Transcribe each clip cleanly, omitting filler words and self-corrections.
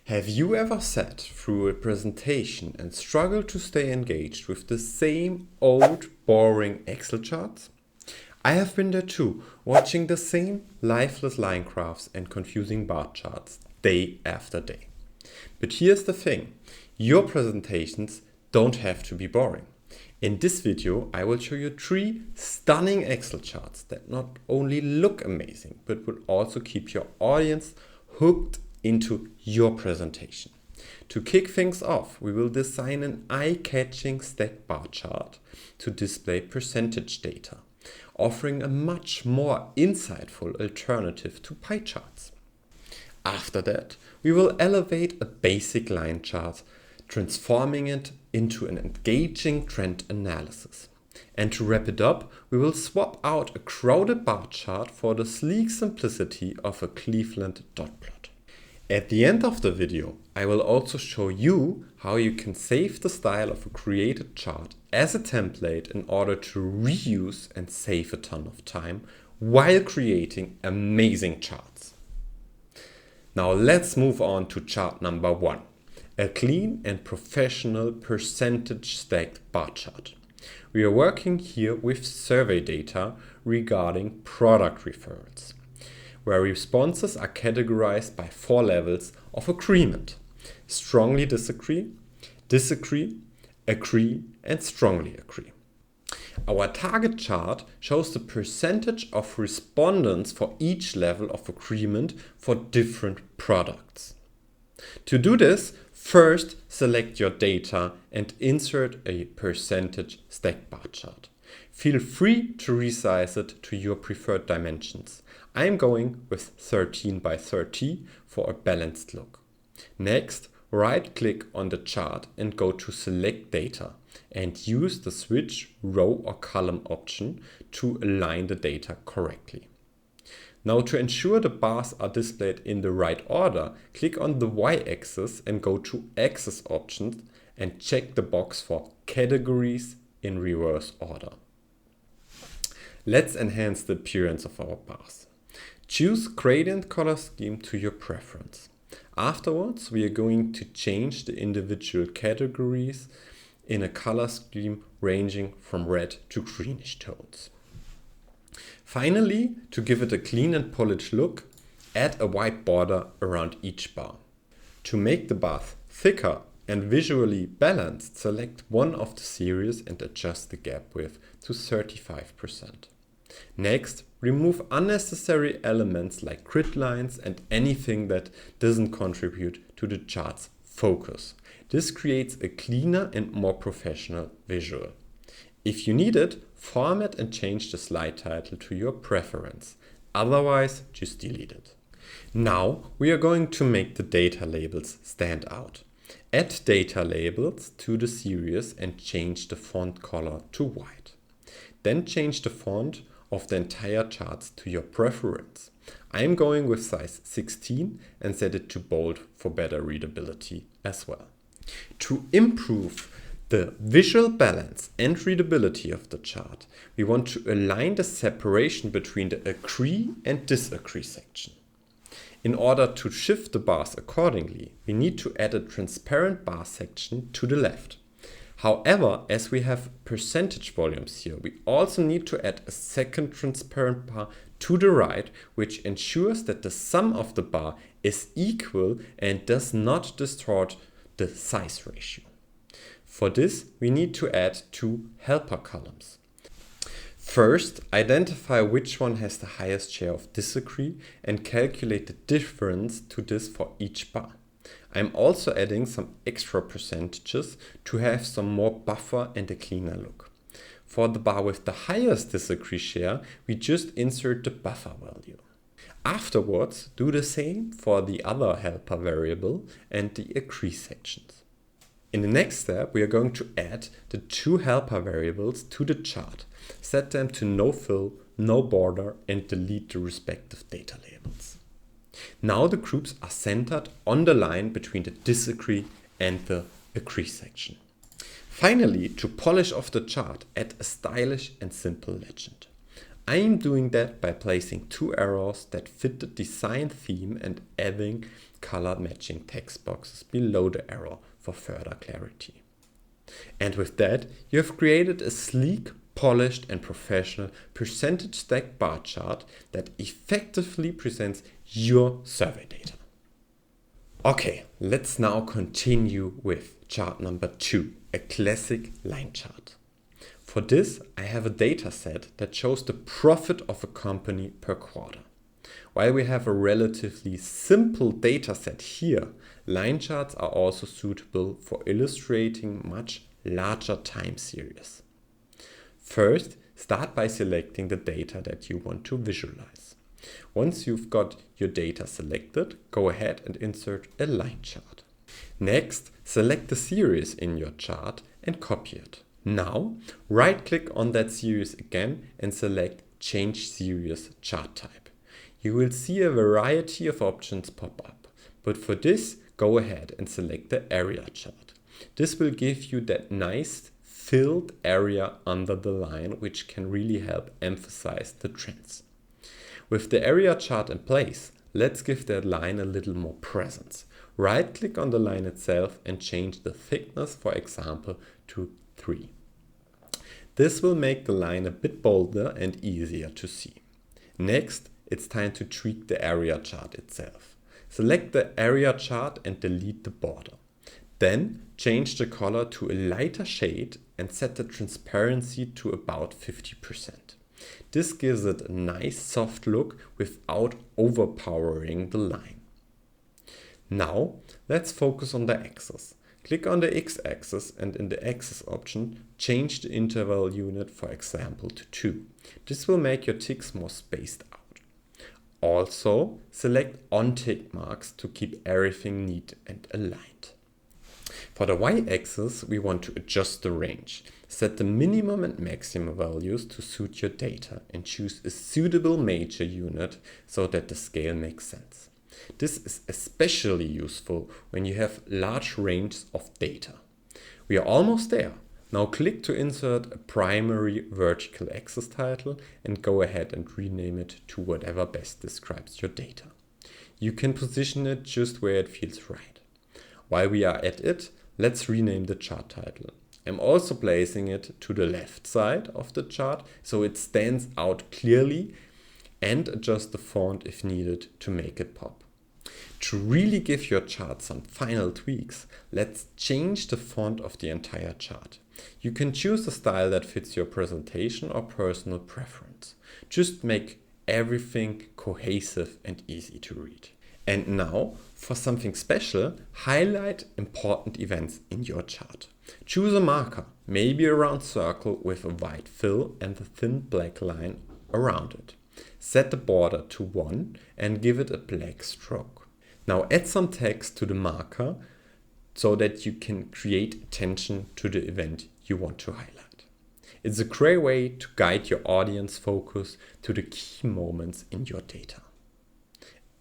Have you ever sat through a presentation and struggled to stay engaged with the same old, boring Excel charts? I have been there too, watching the same lifeless line graphs and confusing bar charts day after day. But here's the thing, your presentations don't have to be boring. In this video, I will show you 3 stunning Excel charts that not only look amazing, but will also keep your audience hooked into your presentation. To kick things off, we will design an eye-catching stack bar chart to display percentage data, offering a much more insightful alternative to pie charts. After that, we will elevate a basic line chart, transforming it into an engaging trend analysis. And to wrap it up, we will swap out a crowded bar chart for the sleek simplicity of a Cleveland dot plot. At the end of the video, I will also show you how you can save the style of a created chart as a template in order to reuse and save a ton of time while creating amazing charts. Now let's move on to chart number 1, a clean and professional percentage stacked bar chart. We are working here with survey data regarding product referrals, where responses are categorized by 4 levels of agreement: strongly disagree, disagree, agree, and strongly agree. Our target chart shows the percentage of respondents for each level of agreement for different products. To do this, first select your data and insert a percentage stack bar chart. Feel free to resize it to your preferred dimensions. I'm going with 13 by 30 for a balanced look. Next, right-click on the chart and go to Select Data and use the Switch Row or Column option to align the data correctly. Now, to ensure the bars are displayed in the right order, click on the Y-axis and go to Axis Options and check the box for Categories in reverse order. Let's enhance the appearance of our bars. Choose gradient color scheme to your preference. Afterwards, we are going to change the individual categories in a color scheme ranging from red to greenish tones. Finally, to give it a clean and polished look, add a white border around each bar. To make the bars thicker and visually balanced, select one of the series and adjust the gap width to 35%. Next, remove unnecessary elements like grid lines and anything that doesn't contribute to the chart's focus. This creates a cleaner and more professional visual. If you need it, format and change the slide title to your preference. Otherwise, just delete it. Now we are going to make the data labels stand out. Add data labels to the series and change the font color to white. Then change the font of the entire charts to your preference. I am going with size 16 and set it to bold for better readability as well. To improve the visual balance and readability of the chart, we want to align the separation between the agree and disagree section. In order to shift the bars accordingly, we need to add a transparent bar section to the left. However, as we have percentage volumes here, we also need to add a second transparent bar to the right, which ensures that the sum of the bar is equal and does not distort the size ratio. For this, we need to add 2 helper columns. First, identify which one has the highest share of disagree and calculate the difference to this for each bar. I'm also adding some extra percentages to have some more buffer and a cleaner look. For the bar with the highest disagree share, we just insert the buffer value. Afterwards, do the same for the other helper variable and the agree sections. In the next step, we are going to add the 2 helper variables to the chart, set them to no fill, no border, and delete the respective data labels. Now the groups are centered on the line between the disagree and the agree section. Finally, to polish off the chart, add a stylish and simple legend. I am doing that by placing two arrows that fit the design theme and adding color matching text boxes below the arrow for further clarity. And with that, you have created a sleek, polished and professional percentage stack bar chart that effectively presents your survey data. Okay, let's now continue with chart number 2, a classic line chart. For this, I have a data set that shows the profit of a company per quarter. While we have a relatively simple data set here, line charts are also suitable for illustrating much larger time series. First, start by selecting the data that you want to visualize. Once you've got your data selected, go ahead and insert a line chart. Next, select the series in your chart and copy it. Now, right-click on that series again and select Change Series Chart Type. You will see a variety of options pop up, but for this, go ahead and select the area chart. This will give you that nice filled area under the line, which can really help emphasize the trends. With the area chart in place, let's give that line a little more presence. Right-click on the line itself and change the thickness, for example, to 3. This will make the line a bit bolder and easier to see. Next, it's time to tweak the area chart itself. Select the area chart and delete the border. Then change the color to a lighter shade and set the transparency to about 50%. This gives it a nice soft look without overpowering the line. Now let's focus on the axis. Click on the x-axis and in the axis option, change the interval unit, for example, to 2. This will make your ticks more spaced out. Also, select on-tick marks to keep everything neat and aligned. For the y-axis, we want to adjust the range. Set the minimum and maximum values to suit your data and choose a suitable major unit so that the scale makes sense. This is especially useful when you have large ranges of data. We are almost there. Now click to insert a primary vertical axis title and go ahead and rename it to whatever best describes your data. You can position it just where it feels right. While we are at it, let's rename the chart title. I'm also placing it to the left side of the chart so it stands out clearly, and adjust the font if needed to make it pop. To really give your chart some final tweaks, let's change the font of the entire chart. You can choose a style that fits your presentation or personal preference. Just make everything cohesive and easy to read. And now, for something special, highlight important events in your chart. Choose a marker, maybe a round circle with a white fill and a thin black line around it. Set the border to 1 and give it a black stroke. Now add some text to the marker so that you can create attention to the event you want to highlight. It's a great way to guide your audience focus to the key moments in your data.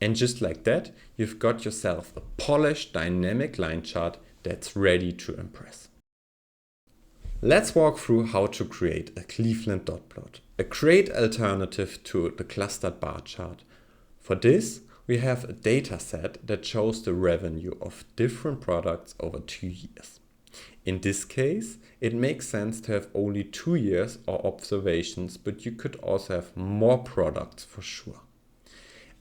And just like that, you've got yourself a polished dynamic line chart that's ready to impress. Let's walk through how to create a Cleveland dot plot, a great alternative to the clustered bar chart. For this, we have a data set that shows the revenue of different products over 2 years. In this case, it makes sense to have only 2 years or observations, but you could also have more products for sure.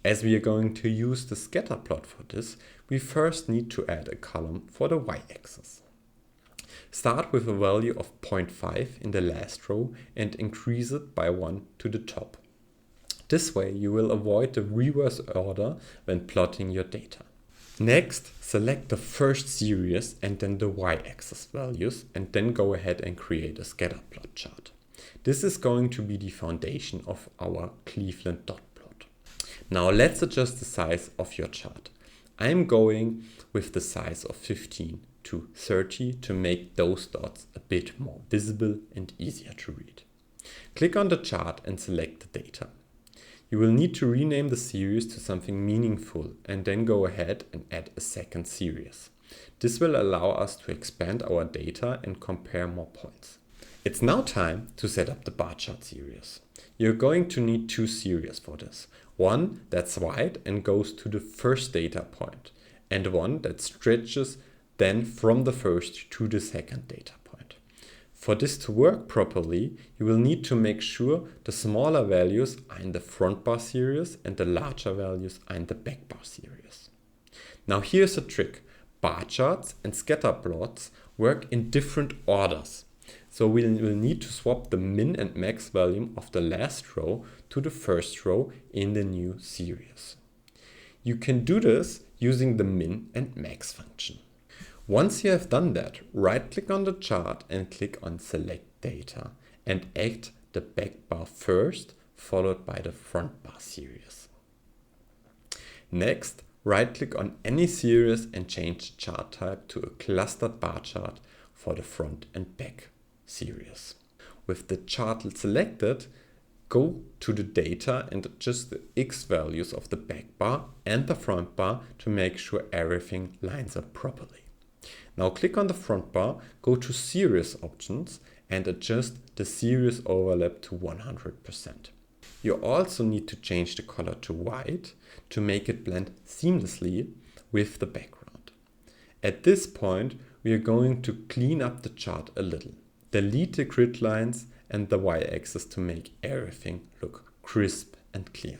As we are going to use the scatter plot for this, we first need to add a column for the y-axis. Start with a value of 0.5 in the last row and increase it by 1 to the top. This way you will avoid the reverse order when plotting your data. Next, select the first series and then the y-axis values, and then go ahead and create a scatter plot chart. This is going to be the foundation of our Cleveland dot plot. Now let's adjust the size of your chart. I'm going with the size of 15 to 30 to make those dots a bit more visible and easier to read. Click on the chart and select the data. You will need to rename the series to something meaningful and then go ahead and add a second series. This will allow us to expand our data and compare more points. It's now time to set up the bar chart series. You're going to need two series for this. One that's wide and goes to the first data point, and one that stretches then from the first to the second data point. For this to work properly, you will need to make sure the smaller values are in the front bar series and the larger values are in the back bar series. Now here's a trick. Bar charts and scatter plots work in different orders. So we'll need to swap the min and max value of the last row to the first row in the new series. You can do this using the min and max function. Once you have done that, right-click on the chart and click on Select Data and add the back bar first, followed by the front bar series. Next, right-click on any series and change the chart type to a clustered bar chart for the front and back series. With the chart selected, go to the data and adjust the X values of the back bar and the front bar to make sure everything lines up properly. Now click on the front bar, go to Series Options and adjust the series overlap to 100%. You also need to change the color to white to make it blend seamlessly with the background. At this point, we are going to clean up the chart a little. Delete the grid lines and the y-axis to make everything look crisp and clear.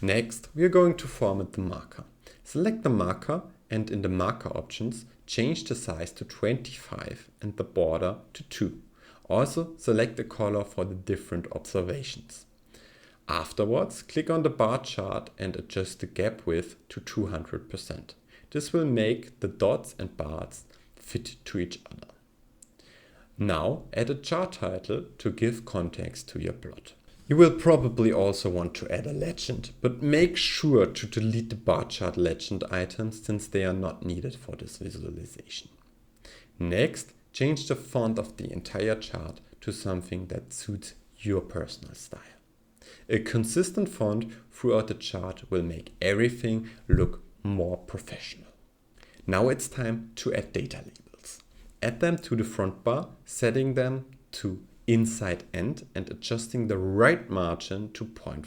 Next, we are going to format the marker. Select the marker and in the marker options, change the size to 25 and the border to 2. Also, select the color for the different observations. Afterwards, click on the bar chart and adjust the gap width to 200%. This will make the dots and bars fit to each other. Now add a chart title to give context to your plot. You will probably also want to add a legend, but make sure to delete the bar chart legend items since they are not needed for this visualization. Next, change the font of the entire chart to something that suits your personal style. A consistent font throughout the chart will make everything look more professional. Now it's time to add data labels. Add them to the front bar, setting them to inside end and adjusting the right margin to 0.5.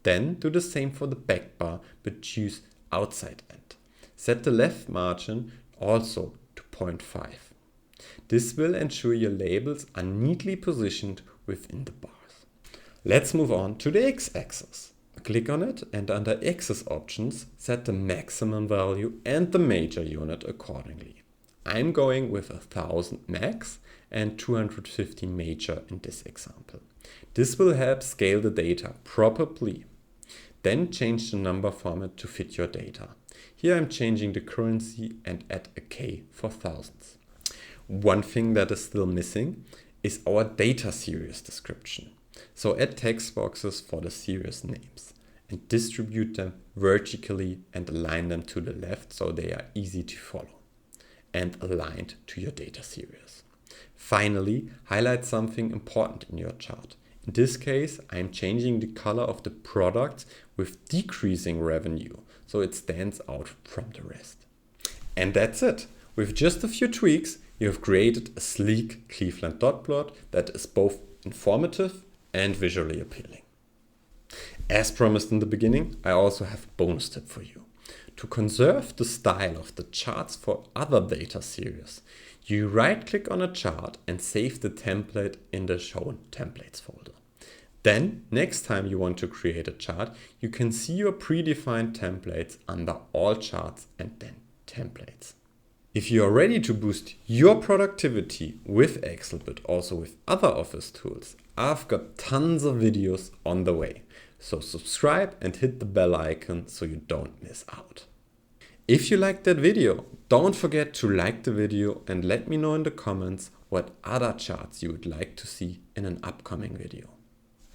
Then do the same for the back bar, but choose outside end. Set the left margin also to 0.5. This will ensure your labels are neatly positioned within the bars. Let's move on to the x-axis. Click on it and under axis options, set the maximum value and the major unit accordingly. I'm going with 1000 max and 250 major in this example. This will help scale the data properly. Then change the number format to fit your data. Here I'm changing the currency and add a K for thousands. One thing that is still missing is our data series description. So add text boxes for the series names and distribute them vertically and align them to the left so they are easy to follow and aligned to your data series. Finally, highlight something important in your chart. In this case, I'm changing the color of the product with decreasing revenue, so it stands out from the rest. And that's it. With just a few tweaks, you have created a sleek Cleveland dot plot that is both informative and visually appealing. As promised in the beginning, I also have a bonus tip for you. To conserve the style of the charts for other data series, you right-click on a chart and save the template in the Shown Templates folder. Then, next time you want to create a chart, you can see your predefined templates under All Charts and then Templates. If you are ready to boost your productivity with Excel, but also with other Office tools, I've got tons of videos on the way. So subscribe and hit the bell icon so you don't miss out. If you liked that video, don't forget to like the video and let me know in the comments what other charts you would like to see in an upcoming video.